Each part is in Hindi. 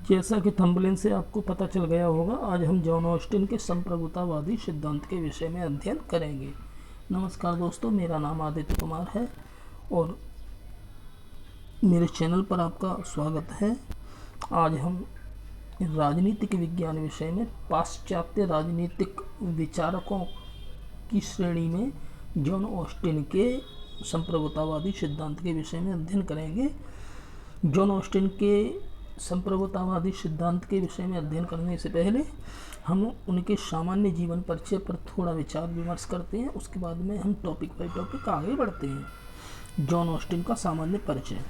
जैसा कि थंबनेल से आपको पता चल गया होगा, आज हम जॉन ऑस्टिन के संप्रभुतावादी सिद्धांत के विषय में अध्ययन करेंगे। नमस्कार दोस्तों, मेरा नाम आदित्य कुमार है और मेरे चैनल पर आपका स्वागत है। आज हम राजनीतिक विज्ञान विषय में पाश्चात्य राजनीतिक विचारकों की श्रेणी में जॉन ऑस्टिन के संप्रभुतावादी सिद्धांत के विषय में अध्ययन करेंगे। जॉन ऑस्टिन के संप्रभुतावादी सिद्धांत के विषय में अध्ययन करने से पहले हम उनके सामान्य जीवन परिचय पर थोड़ा विचार विमर्श करते हैं। उसके बाद में हम टॉपिक बाय टॉपिक आगे बढ़ते हैं। जॉन ऑस्टिन का सामान्य परिचय।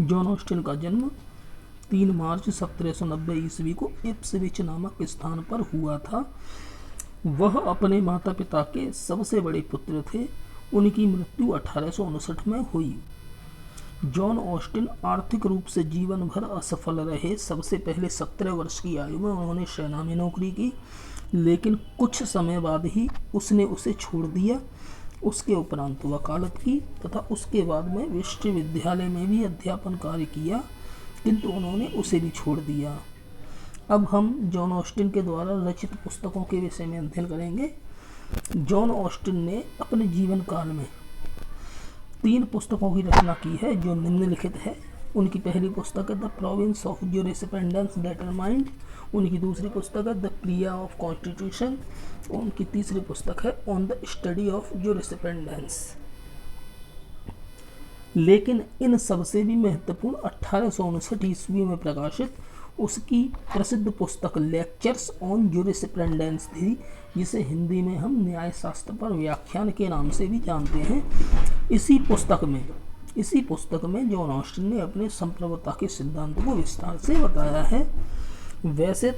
जॉन ऑस्टिन का जन्म 3 मार्च 1790 ईस्वी को इप्सविच नामक स्थान पर हुआ था। वह अपने माता पिता के सबसे बड़े पुत्र थे। उनकी मृत्यु 1859 में हुई। जॉन ऑस्टिन आर्थिक रूप से जीवन भर असफल रहे। सबसे पहले 17 वर्ष की आयु में उन्होंने सेना में नौकरी की, लेकिन कुछ समय बाद ही उसने उसे छोड़ दिया। उसके उपरांत वकालत की तथा उसके बाद में विश्वविद्यालय में भी अध्यापन कार्य किया, किंतु उन्होंने उसे भी छोड़ दिया। अब हम जॉन ऑस्टिन के द्वारा रचित पुस्तकों के विषय में अध्ययन करेंगे। जॉन ऑस्टिन ने अपने जीवन काल में 3 पुस्तकों की रचना की है जो निम्नलिखित है। उनकी पहली पुस्तक है the province of jurisprudence determined. उनकी दूसरी पुस्तक है द प्रिया ऑफ कॉन्स्टिट्यूशन। उनकी तीसरी पुस्तक है on the study of jurisprudence. लेकिन इन सबसे भी महत्वपूर्ण 1859 ईस्वी में प्रकाशित उसकी प्रसिद्ध पुस्तक लेक्चर्स ऑन ज्यूरिस्प्रूडेंस थी, जिसे हिंदी में हम न्याय शास्त्र पर व्याख्यान के नाम से भी जानते हैं। इसी पुस्तक में जॉन ऑस्टिन ने अपने संप्रभुता के सिद्धांत को विस्तार से बताया है। वैसे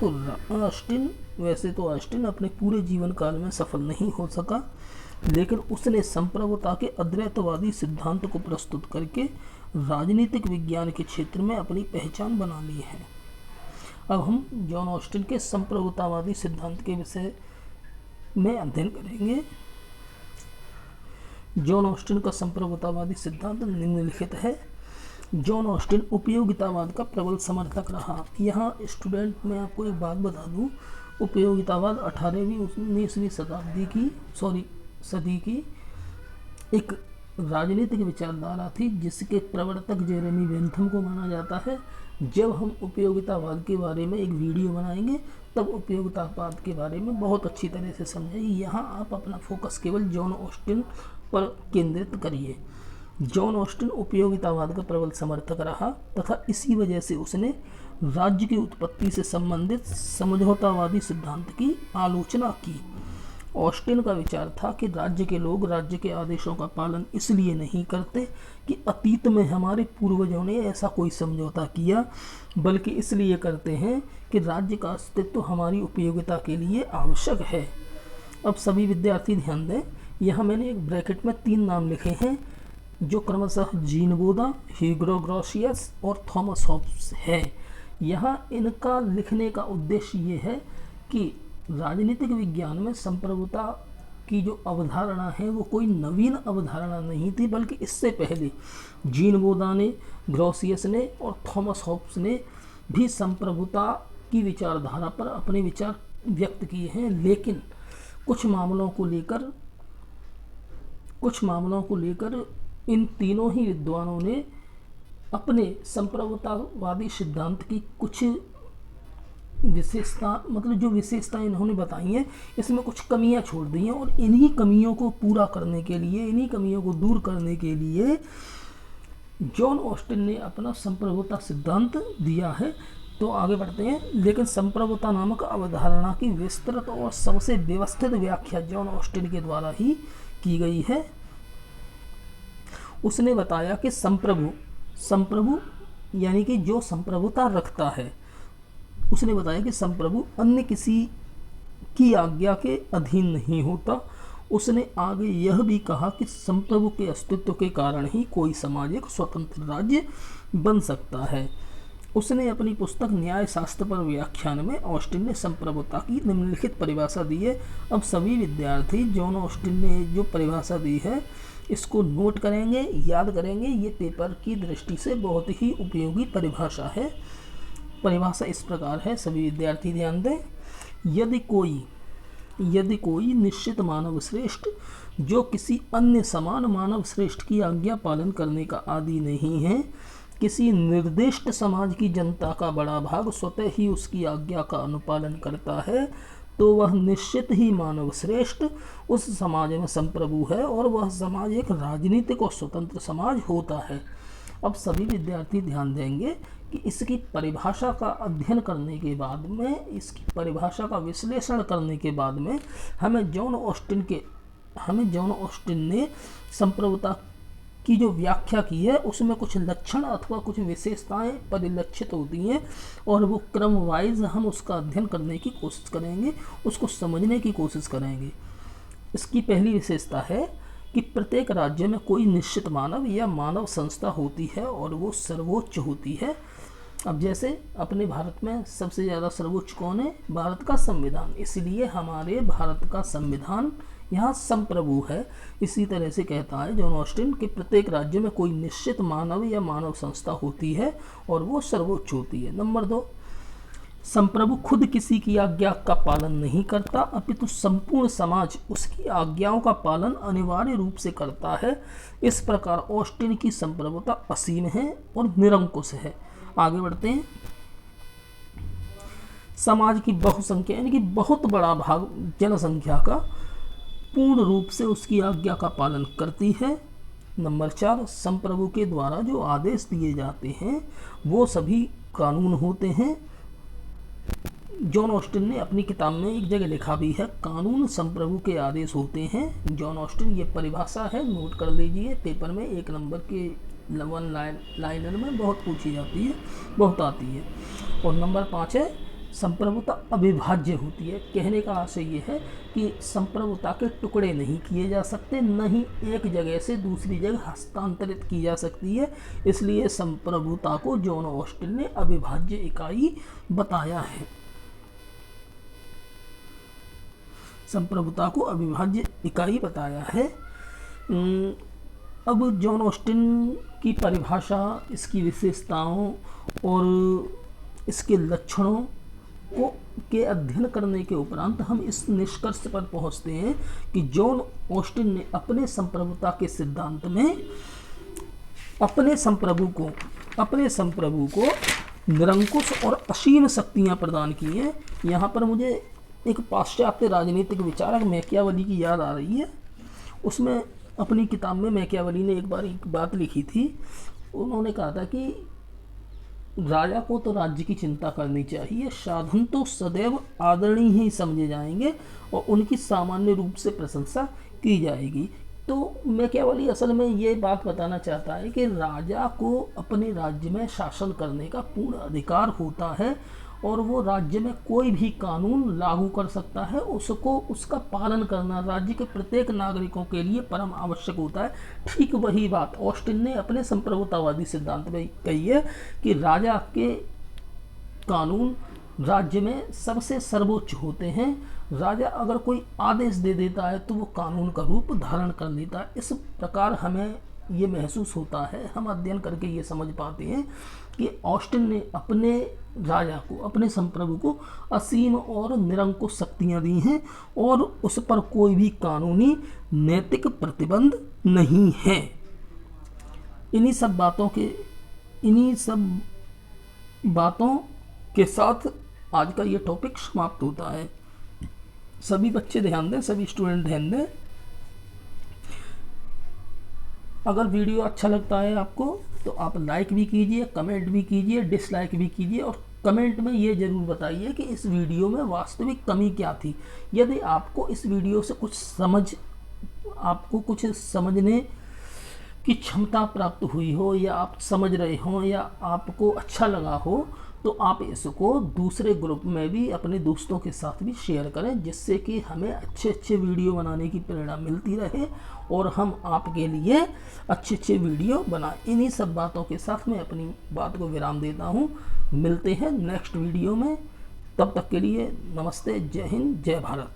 तो ऑस्टिन अपने पूरे जीवन काल में सफल नहीं हो सका, लेकिन उसने संप्रभुता के अद्वैतवादी सिद्धांत को प्रस्तुत करके राजनीतिक विज्ञान के क्षेत्र में अपनी पहचान बना ली है। अब हम जॉन ऑस्टिन के संप्रभुतावादी सिद्धांत के विषय में अध्ययन करेंगे। जॉन ऑस्टिन का संप्रभुतावादी सिद्धांत निम्नलिखित है। जॉन ऑस्टिन उपयोगितावाद का प्रबल समर्थक रहा। यहाँ स्टूडेंट मैं आपको एक बात बता दूँ, उपयोगितावाद 18वीं-19वीं सदी की एक राजनीतिक विचारधारा थी, जिसके प्रवर्तक जेरेमी बेंथम को माना जाता है। जब हम उपयोगितावाद के बारे में एक वीडियो बनाएंगे तब उपयोगितावाद के बारे में बहुत अच्छी तरह से समझेंगे। यहाँ आप अपना फोकस केवल जॉन ऑस्टिन पर केंद्रित करिए। जॉन ऑस्टिन उपयोगितावाद का प्रबल समर्थक रहा तथा इसी वजह से उसने राज्य की उत्पत्ति से संबंधित समझौतावादी सिद्धांत की आलोचना की। ऑस्टिन का विचार था कि राज्य के लोग राज्य के आदेशों का पालन इसलिए नहीं करते कि अतीत में हमारे पूर्वजों ने ऐसा कोई समझौता किया, बल्कि इसलिए करते हैं कि राज्य का अस्तित्व हमारी उपयोगिता के लिए आवश्यक है। अब सभी विद्यार्थी ध्यान दें, यहाँ मैंने एक ब्रैकेट में 3 नाम लिखे हैं जो क्रमशः जीन बोदा, ह्यूगो ग्रोसियस और थॉमस हॉब्स है। यहाँ इनका लिखने का उद्देश्य ये है कि राजनीतिक विज्ञान में संप्रभुता की जो अवधारणा है वो कोई नवीन अवधारणा नहीं थी, बल्कि इससे पहले जीन बोदा ने, ग्रोसियस ने और थॉमस हॉब्स ने भी संप्रभुता की विचारधारा पर अपने विचार व्यक्त किए हैं। लेकिन कुछ मामलों को लेकर इन तीनों ही विद्वानों ने अपने संप्रभुतावादी सिद्धांत की कुछ जो विशेषता इन्होंने बताई हैं, इसमें कुछ कमियां छोड़ दी हैं और इन्हीं कमियों को दूर करने के लिए जॉन ऑस्टिन ने अपना संप्रभुता सिद्धांत दिया है। तो आगे बढ़ते हैं। लेकिन संप्रभुता नामक अवधारणा की विस्तृत और सबसे व्यवस्थित व्याख्या जॉन ऑस्टिन के द्वारा ही की गई है। उसने बताया कि संप्रभु यानी कि जो संप्रभुता रखता है, उसने बताया कि संप्रभु अन्य किसी की आज्ञा के अधीन नहीं होता। उसने आगे यह भी कहा कि संप्रभु के अस्तित्व के कारण ही कोई समाज एक स्वतंत्र राज्य बन सकता है। उसने अपनी पुस्तक न्याय शास्त्र पर व्याख्यान में ऑस्टिन ने संप्रभुता की निम्नलिखित परिभाषा दी है। अब सभी विद्यार्थी जॉन ऑस्टिन ने जो परिभाषा दी है इसको नोट करेंगे, याद करेंगे। ये पेपर की दृष्टि से बहुत ही उपयोगी परिभाषा है। परिभाषा इस प्रकार है, सभी विद्यार्थी ध्यान दें। यदि कोई निश्चित मानव श्रेष्ठ जो किसी अन्य समान मानव श्रेष्ठ की आज्ञा पालन करने का आदी नहीं है, किसी निर्दिष्ट समाज की जनता का बड़ा भाग स्वतः ही उसकी आज्ञा का अनुपालन करता है, तो वह निश्चित ही मानव श्रेष्ठ उस समाज में संप्रभु है और वह समाज एक राजनीतिक और स्वतंत्र समाज होता है। अब सभी विद्यार्थी ध्यान देंगे कि इसकी परिभाषा का अध्ययन करने के बाद में, इसकी परिभाषा का विश्लेषण करने के बाद में हमें जॉन ऑस्टिन ने संप्रभुता की जो व्याख्या की है उसमें कुछ लक्षण अथवा कुछ विशेषताएं परिलक्षित होती हैं और वो क्रम वाइज हम उसका अध्ययन करने की कोशिश करेंगे, उसको समझने की कोशिश करेंगे। इसकी पहली विशेषता है कि प्रत्येक राज्य में कोई निश्चित मानव या मानव संस्था होती है और वो सर्वोच्च होती है। अब जैसे अपने भारत में सबसे ज़्यादा सर्वोच्च कौन है? भारत का संविधान। इसलिए हमारे भारत का संविधान यहाँ संप्रभु है। इसी तरह से कहता है जॉन ऑस्टिन कि प्रत्येक राज्य में कोई निश्चित मानव या मानव संस्था होती है और वो सर्वोच्च होती है। नंबर 2, संप्रभु खुद किसी की आज्ञा का पालन नहीं करता, अपितु संपूर्ण समाज उसकी आज्ञाओं का पालन अनिवार्य रूप से करता है। इस प्रकार ऑस्टिन की संप्रभुता असीम है और निरंकुश है। आगे बढ़ते हैं। समाज की बहुसंख्या यानी कि बहुत बड़ा भाग जनसंख्या का पूर्ण रूप से उसकी आज्ञा का पालन करती है। नंबर 4, संप्रभु के द्वारा जो आदेश दिए जाते हैं वो सभी कानून होते हैं। जॉन ऑस्टिन ने अपनी किताब में एक जगह लिखा भी है, कानून संप्रभु के आदेश होते हैं। जॉन ऑस्टिन, ये परिभाषा है, नोट कर लीजिए, पेपर में 1 नंबर के 1 लाइनर में बहुत पूछी जाती है, बहुत आती है। और नंबर 5 है संप्रभुता अविभाज्य होती है। कहने का आशय ये है कि संप्रभुता के टुकड़े नहीं किए जा सकते, न ही एक जगह से दूसरी जगह हस्तांतरित की जा सकती है। इसलिए संप्रभुता को जॉन ऑस्टिन ने अविभाज्य इकाई बताया है। संप्रभुता को अविभाज्य इकाई बताया है। अब जॉन ऑस्टिन की परिभाषा, इसकी विशेषताओं और इसके लक्षणों के अध्ययन करने के उपरांत हम इस निष्कर्ष पर पहुंचते हैं कि जॉन ऑस्टिन ने अपने संप्रभुता के सिद्धांत में अपने संप्रभु को निरंकुश और असीम शक्तियां प्रदान की हैं। यहाँ पर मुझे एक पाश्चात्य राजनीतिक विचारक मैकियावेली की याद आ रही है। उसमें अपनी किताब में मैकियावेली ने एक बार एक बात लिखी थी। उन्होंने कहा था कि राजा को तो राज्य की चिंता करनी चाहिए, साधन तो सदैव आदरणीय ही समझे जाएंगे और उनकी सामान्य रूप से प्रशंसा की जाएगी। तो मैकियावेली असल में ये बात बताना चाहता है कि राजा को अपने राज्य में शासन करने का पूर्ण अधिकार होता है और वो राज्य में कोई भी कानून लागू कर सकता है, उसको उसका पालन करना राज्य के प्रत्येक नागरिकों के लिए परम आवश्यक होता है। ठीक वही बात ऑस्टिन ने अपने संप्रभुतावादी सिद्धांत में कही है कि राजा के कानून राज्य में सबसे सर्वोच्च होते हैं। राजा अगर कोई आदेश दे देता है तो वो कानून का रूप धारण कर लेता है। इस प्रकार हमें ये महसूस होता है, हम अध्ययन करके ये समझ पाते हैं कि ऑस्टिन ने अपने राजा को, अपने संप्रभु को असीम और निरंकुश शक्तियां दी हैं और उस पर कोई भी कानूनी नैतिक प्रतिबंध नहीं है। इन्हीं सब बातों के साथ आज का ये टॉपिक समाप्त होता है। सभी बच्चे ध्यान दें, सभी स्टूडेंट ध्यान दें। अगर वीडियो अच्छा लगता है आपको तो आप लाइक भी कीजिए, कमेंट भी कीजिए, डिसलाइक भी कीजिए और कमेंट में ये ज़रूर बताइए कि इस वीडियो में वास्तविक कमी क्या थी। यदि आपको इस वीडियो से कुछ समझने की क्षमता प्राप्त हुई हो या आप समझ रहे हो या आपको अच्छा लगा हो तो आप इसको दूसरे ग्रुप में भी अपने दोस्तों के साथ भी शेयर करें, जिससे कि हमें अच्छे वीडियो बनाने की प्रेरणा मिलती रहे और हम आपके लिए अच्छे वीडियो बनाएं। इन्हीं सब बातों के साथ मैं अपनी बात को विराम देता हूं। मिलते हैं नेक्स्ट वीडियो में, तब तक के लिए नमस्ते, जय हिंद, जय भारत।